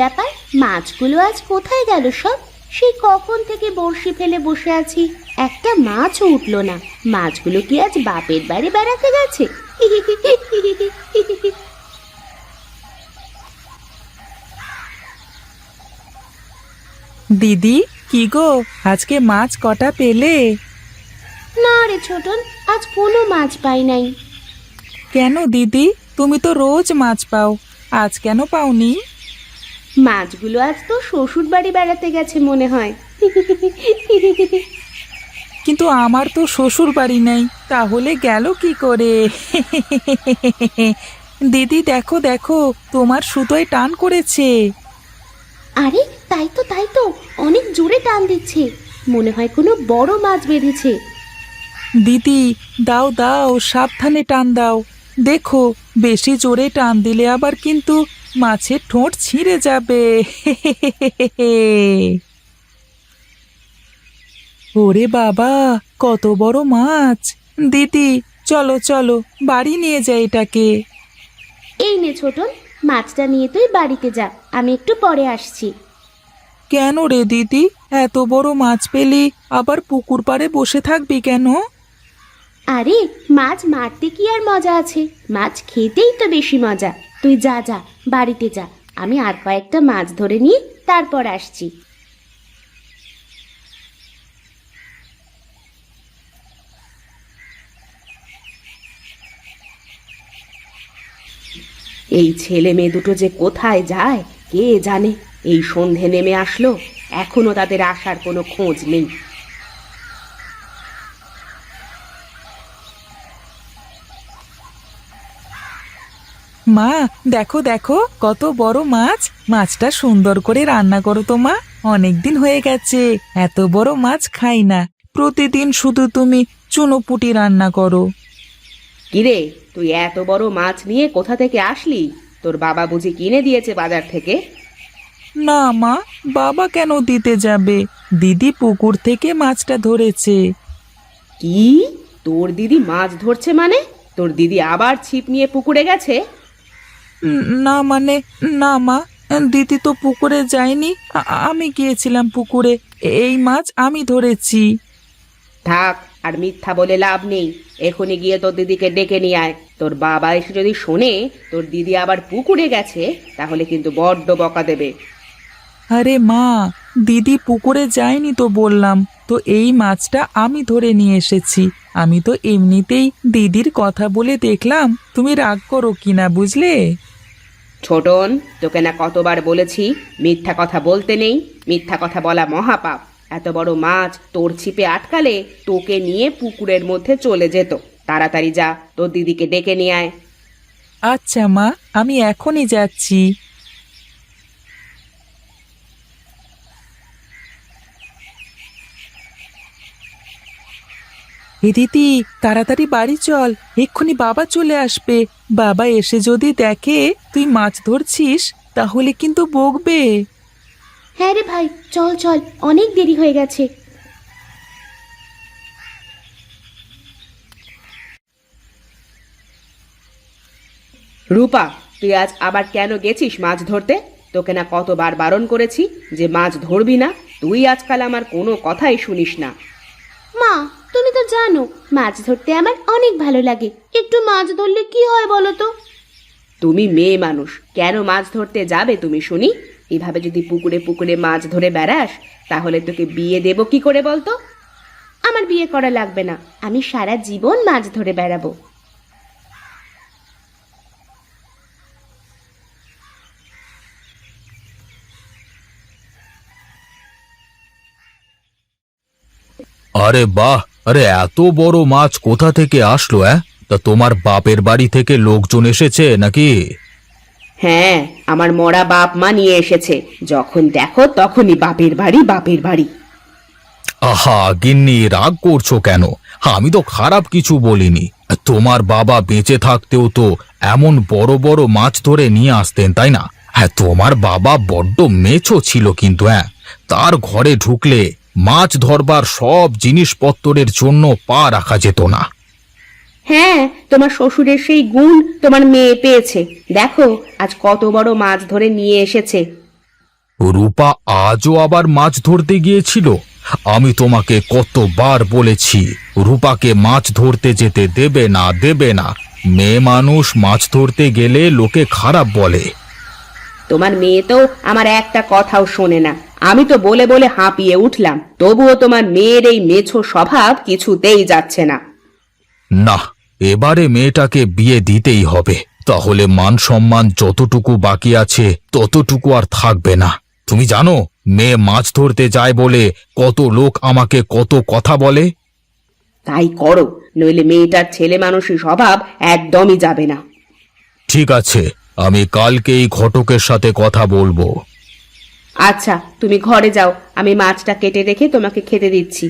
ব্যাপার, মাছগুলো আজ কোথায় গেল সব? সেই কখন থেকে বড়শি ফেলে বসে আছি, একটা মাছও উঠলো না। মাছগুলো কি আজ বাপের বাড়ি বেড়াতে গেছে? দিদি, কি গো, আজকে মাছ কটা পেলে? না রে ছোটন, আজ কোনো মাছ পাই নাই। কেন দিদি, তুমি তো রোজ মাছ পাও, আজ কেন পাওনি? মাছগুলো আজ তো শ্বশুর বাড়ি বেড়াতে গেছে মনে হয়। কিন্তু আমার তো শ্বশুর বাড়ি নেই, তাহলে গেল কি করে? দিদি দেখো দেখো, তোমার সুতোয় টান করেছে। আরে তাই তো, অনেক জোরে টান দিচ্ছে, মনে হয় কোনো বড় মাছ বেঁধেছে। দিদি দাও দাও, সাবধানে টান দাও, দেখো বেশি জোরে টান দিলে আবার কিন্তু মাছের ঠোঁট ছিঁড়ে যাবে। ওরে বাবা, কত বড় মাছ! দিদি চলো চলো, বাড়ি নিয়ে যাই এটাকে। এই নে ছোটন, মাছটা নিয়ে তুই বাড়িতে যা, আমি একটু পরে আসছি। কেন রে দিদি, এত বড় মাছ পেলি আবার পুকুর পাড়ে বসে থাকবি কেন? আরে মাছ মারতে কি আর মজা আছে, মাছ খেতেই তো বেশি মজা। তুই যা যা, বাড়িতে যা, আমি আর কয়েকটা মাছ ধরে নিয়ে তারপর আসছি। এই ছেলে মেয়ে দুটো যে কোথায় যায় কে জানে। এই সন্ধে নেমে আসলো, এখনো তাদের আসার কোনো খোঁজ নেই। মা দেখো দেখো, কত বড় মাছ! মাছটা সুন্দর করে রান্না করো তো মা, অনেকদিন হয়ে গেছে এত বড় মাছ খাই না। প্রতিদিন শুধু তুমি চুনোপুটি রান্না করো। কিরে, তুই এত বড় মাছ নিয়ে কোথা থেকে আসলি? তোর বাবা বুঝি কিনে দিয়েছে বাজার থেকে? না মা, বাবা কেন দিতে যাবে, দিদি পুকুর থেকে মাছটা ধরেছে। কি? তোর দিদি মাছ ধরছে মানে? তোর দিদি আবার ছিপ নিয়ে পুকুরে গেছে? না মানে, না মা, দিদি তো পুকুরে যায়নি, আমি গিয়েছিলাম পুকুরে, এই মাছ আমি ধরেছি। থাক, আর মিথ্যা বলে লাভ নেই। এখনই গিয়ে তোর দিদিকে ডেকে নিয়ে আয়। তোর বাবা এসে যদি শোনে তোর দিদি আবার পুকুরে গেছে, তাহলে কিন্তু বড্ড বকা দেবে। আরে মা, দিদি পুকুরে যায়নি তো বললাম, তো এই মাছটা আমি ধরে নিয়ে এসেছি। আমি তো এমনিতেই দিদির কথা বলে দেখলাম, তুমি রাগ করো কিনা, বুঝলে? ছোটন, তোকে না কতবার বলেছি মিথ্যা কথা বলতে নেই, মিথ্যা কথা বলা মহাপাপ। এত বড় মাছ তোর ছিপে আটকালে তোকে নিয়ে পুকুরের মধ্যে চলে যেত। তাড়াতাড়ি যা, তোর দিদিকে ডেকে নিয়ে আয়। আচ্ছা মা, আমি এখনই যাচ্ছি। এ দিদি, তাড়াতাড়ি বাড়ি চল, এক্ষুনি বাবা চলে আসবে। বাবা এসে যদি দেখে তুই মাছ ধরছিস, তাহলে কিন্তু বকবে। হ্যাঁ রে ভাই, চল চল, অনেক দেরি হয়ে গেছে। রূপা, তুই আজ আবার কেন গেছিস মাছ ধরতে? তোকে না কতবার বারণ করেছি যে মাছ ধরবি না। তুই আজকাল আমার কোনো কথাই শুনিস না। মা, তুমি তো জানো মাছ ধরতে আমার অনেক ভালো লাগে, একটু মাছ ধরলে কি হয় বলো তো? তুমি মেয়ে মানুষ, কেন মাছ ধরতে যাবে তুমি শুনি? এভাবে যদি পুকুরে পুকুরে মাছ ধরে বেড়াস, তাহলে তোকে বিয়ে দেব কি করে বলতো? আমার বিয়ে করা লাগবে না, আমি সারা জীবন মাছ ধরে বেড়াবো। আরে বাহ! আরে এত বড় মাছ কোথা থেকে আসলো? তা তোমার বাপের বাড়ি থেকে লোকজন এসেছে নাকি? হ্যাঁ, আমার মরা বাপ মা নিয়ে এসেছে, যখন দেখো তখনই বাপের বাড়ি বাপের বাড়ি। আহা গিন্নি, রাগ করছো কেন? আমি তো খারাপ কিছু বলিনি। তোমার বাবা বেঁচে থাকতেও তো এমন বড় বড় মাছ ধরে নিয়ে আসতেন, তাই না? হ্যাঁ, তোমার বাবা বড্ড মেছো ছিল, কিন্তু তার ঘরে ঢুকলে মাছ ধরবার সব জিনিসপত্রের জন্য পা রাখা যেত না। হ্যাঁ, তোমার শ্বশুরের সেই গুণ তোমার মেয়ে পেয়েছে। দেখো আজ কত বড় মাছ ধরে নিয়ে এসেছে। রূপা আজও আবার মাছ ধরতে গিয়েছিল? আমি তোমাকে কতবার বলেছি রূপাকে মাছ ধরতে যেতে দেবে না, দেবে না। মেয়ে মানুষ মাছ ধরতে গেলে লোকে খারাপ বলে। তোমার মেয়ে তো আমার একটা কথাও শোনে না। আমি তো বলে বলে হাঁপিয়ে উঠলাম, তবুও তোমার মেয়ের এই মেছো স্বভাব কিছুতেই যাচ্ছে না। না, এবারে মেয়েটাকে বিয়ে দিতেই হবে, তাহলে মান সম্মান যতটুকু বাকি আছে ততটুকু আর থাকবে না। তুমি জানো মেয়ে মাছ ধরতে যায় বলে কত লোক আমাকে কত কথা বলে? তাই করো, নইলে মেয়েটার ছেলে মানুষের স্বভাব একদমই যাবে না। ঠিক আছে, আমি কালকেই ঘটকের সাথে কথা বলবো। আচ্ছা, তুমি ঘরে যাও, আমি মাছটা কেটে রেখে তোমাকে খেতে দিচ্ছি।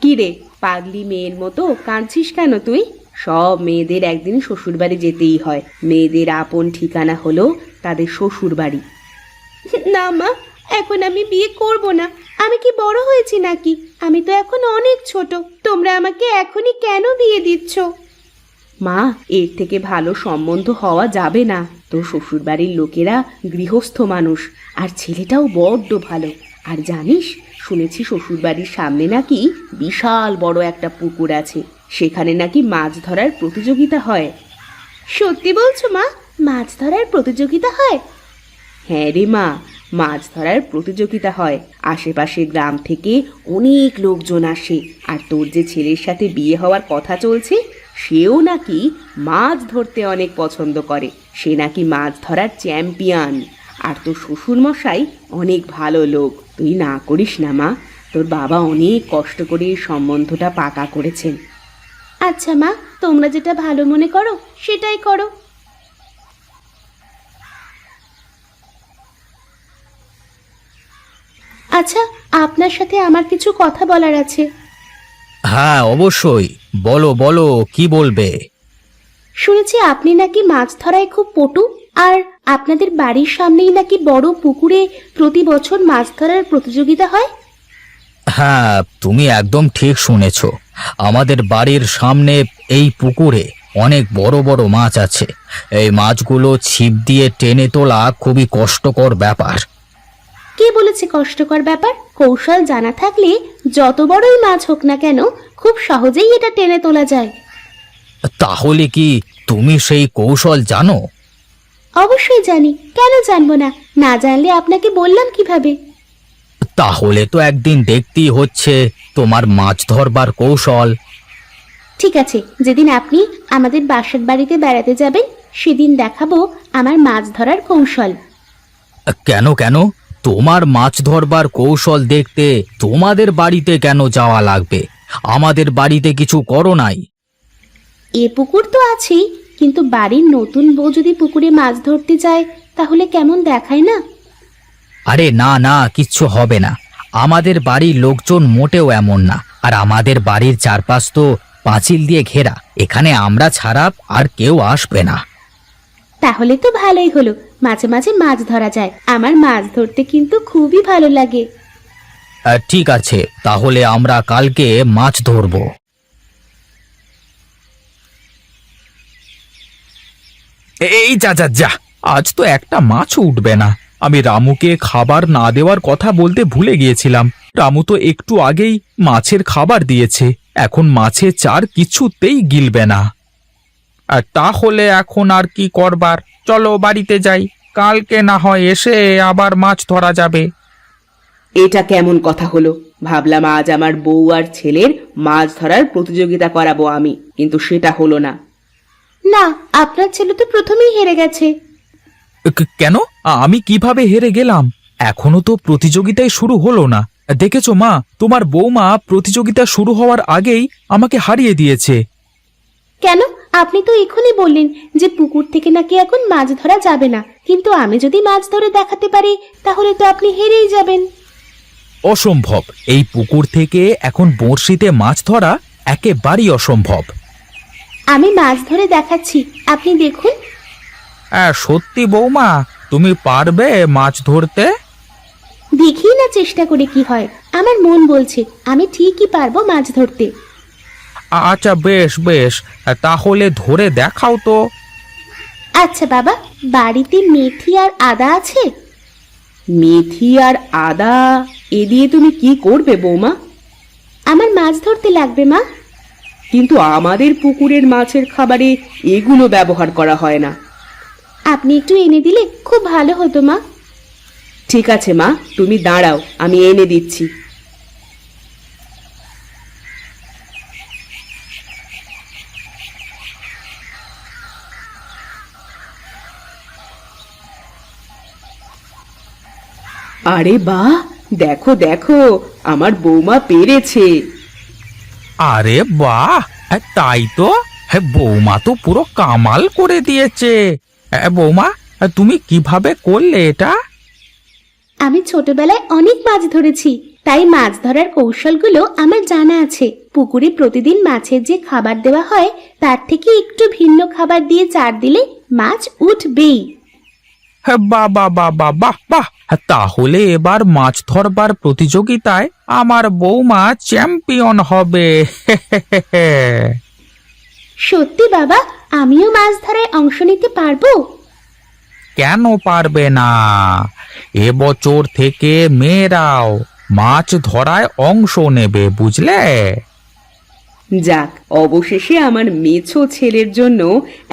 কি রে, পাগলি মেয়ের মতো কাঁদছিস কেন তুই? সব মেয়েদের একদিন শ্বশুরবাড়ি যেতেই হয়। মেয়েদের আপন ঠিকানা হলো তাদের শ্বশুরবাড়ি। না মা, এখন আমি বিয়ে করব না। আমি কি বড় হয়েছি নাকি? আমি তো এখন অনেক ছোট। তোমরা আমাকে এখনই কেন বিয়ে দিচ্ছ? মা, এর থেকে ভালো সম্বন্ধ হওয়া যাবে না। তো শ্বশুরবাড়ির লোকেরা গৃহস্থ মানুষ, আর ছেলেটাও বড্ড ভালো। আর জানিস, শুনেছি শ্বশুরবাড়ির সামনে নাকি বিশাল বড় একটা পুকুর আছে, সেখানে নাকি মাছ ধরার প্রতিযোগিতা হয়। সত্যি বলছো মা? মাছ ধরার প্রতিযোগিতা হয়? হ্যাঁ রে মা, মাছ ধরার প্রতিযোগিতা হয়। আশেপাশে গ্রাম থেকে অনেক লোকজন আসে। আর তোর যে ছেলের সাথে বিয়ে হওয়ার কথা চলছে, সেও নাকি মাছ ধরতে অনেক পছন্দ করে। সে নাকি মাছ ধরার চ্যাম্পিয়ন। আর তোর শ্বশুরমশাই অনেক ভালো লোক। তুই না করিস না মা, তোর বাবা অনেক কষ্ট করে এই সম্বন্ধটা পাকা করেছেন। আচ্ছা মা, তোমরা যেটা ভালো মনে করো সেটাই করো। আচ্ছা, আপনার সাথে আমার কিছু কথা বলার আছে। হ্যাঁ অবশ্যই, বলো বলো, কি বলবে? শুনেছি আপনি নাকি মাছ ধরায় খুব পটু, আর আপনাদের বাড়ির সামনেই নাকি বড় পুকুরে প্রতি বছর মাছ ধরার প্রতিযোগিতা হয়। হ্যাঁ, তুমি একদম ঠিক শুনেছ। আমাদের বাড়ির সামনে এই পুকুরে অনেক বড় বড় মাছ আছে। এই মাছগুলো ছিপ দিয়ে টেনে তোলা খুবই কষ্টকর ব্যাপার। কে বলেছে কষ্টকর ব্যাপার? কৌশল জানা থাকলে যত বড়ই মাছ হোক না কেন, খুব সহজেই এটা টেনে তোলা যায়। তাহলে কি তুমি সেই কৌশল জানো? অবশ্যই জানি, কেন জানবো না? না জানলে আপনাকে বললাম কিভাবে? তাহলে তো একদিন দেখতেই হচ্ছে তোমার মাছ ধরবার কৌশল। ঠিক আছে, যেদিন আপনি আমাদের বাসার বাড়িতে বেড়াতে যাবেন সেদিন দেখাবো আমার মাছ ধরার কৌশল। কেন কেন? তোমার মাছ ধরবার কৌশল দেখতে তোমাদের বাড়িতে কেন যাওয়া লাগবে? আমাদের বাড়িতে কিছু করো নাই? এ পুকুর তো আছেই, কিন্তু বাড়ির নতুন বউ যদি পুকুরে মাছ ধরতে যায় তাহলে কেমন দেখায় না? আরে না না, কিচ্ছু হবে না। আমাদের বাড়ির লোকজন মোটেও এমন না। আর আমাদের বাড়ির চারপাশ তো পাঁচিল দিয়ে ঘেরা, এখানে আমরা ছাড়া আর কেউ আসবে না। তাহলে তো ভালোই হলো, মাঝে মাঝে মাছ ধরা যায়। আমার মাছ ধরতে কিন্তু খুবই ভালো লাগে। ঠিক আছে, তাহলে আমরা কালকে মাছ ধরবো। এই যা যা যা, আজ তো একটা মাছও উঠবে না। আমি রামুকে খাবার না দেওয়ার কথা বলতে ভুলে গিয়েছিলাম। রামু তো একটু আগেই মাছের খাবার দিয়েছে, এখন মাছের চার কিছুতেই গিলবে না। আর তাহলে এখন আর কি করবার? চলো বাড়িতে যাই, কালকে না হয় এসে আবার মাছ ধরা যাবে। এটা কেমন কথা হলো? ভাবলাম আজ আমার বউ আর ছেলের মাছ ধরার প্রতিযোগিতা করাবো আমি, কিন্তু সেটা হলো না। না, আপনার ছেলে তো প্রথমেই হেরে গেছে। কেন? আমি কিভাবে হেরে গেলাম? এখনো তো প্রতিযোগিতায় শুরু হলো না। দেখেছো মা, তোমার বৌমা প্রতিযোগিতা শুরু হওয়ার আগেই আমাকে হারিয়ে দিয়েছে। কেন? আপনি তো এখনই বললেন যে পুকুর থেকে নাকি এখন মাছ ধরা যাবে না, কিন্তু আমি যদি মাছ ধরে দেখাতে পারি তাহলে তো আপনি হেরেই যাবেন। অসম্ভব, এই পুকুর থেকে এখন বড়শিতে মাছ ধরা একেবারেই অসম্ভব। আমি মাছ ধরে দেখাচ্ছি, আপনি দেখুন। হ্যাঁ সত্যি বৌমা, তুমি পারবে মাছ ধরতে? দেখি না চেষ্টা করে কি হয়। আমার মন বলছে আমি ঠিকই পারবো মাছ ধরতে। আচ্ছা বেশ বেশ, তাহলে ধরে দেখাও তো। আচ্ছা বাবা, বাড়িতে মেথি আর আদা আছে? মেথি আর আদা এ দিয়ে তুমি কি করবে বৌমা? আমার মাছ ধরতে লাগবে মা। কিন্তু আমাদের পুকুরের মাছের খাবারে এগুলো ব্যবহার করা হয় না। আপনি একটু এনে দিলে খুব ভালো হতো মা। ঠিক আছে মা, তুমি দাঁড়াও, আমি এনে দিচ্ছি। আরে বাহ, দেখো দেখো, আমার বৌমা পেরেছে। আরে বাহ, তাই তো। বৌমা তো পুরো কামাল করে দিয়েছে। বৌমা, তুমি কিভাবে করলে এটা? আমি ছোটবেলায় অনেক মাছ ধরেছি, তাই মাছ ধরার কৌশলগুলো আমার জানা আছে। পুকুরে প্রতিদিন মাছের যে খাবার দেওয়া হয় তার থেকে একটু ভিন্ন খাবার দিয়ে চার দিলে মাছ উঠবেই। বাহ বাহ বাহ বাহ বাহ বাহ, তাহলে এবার মাছ ধরবার প্রতিযোগিতায় আমার বৌমা চ্যাম্পিয়ন হবে। সত্যি বাবা, আমিও মাছ ধরায় অংশ নিতে পারবো? কেন পারবে না? এবছর থেকে মেয়েরাও মাছ ধরায় অংশ নেবে, বুঝলে? যাক, অবশেষে আমার মেছো ছেলের জন্য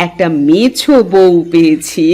একটা মেছো বউ পেয়েছি।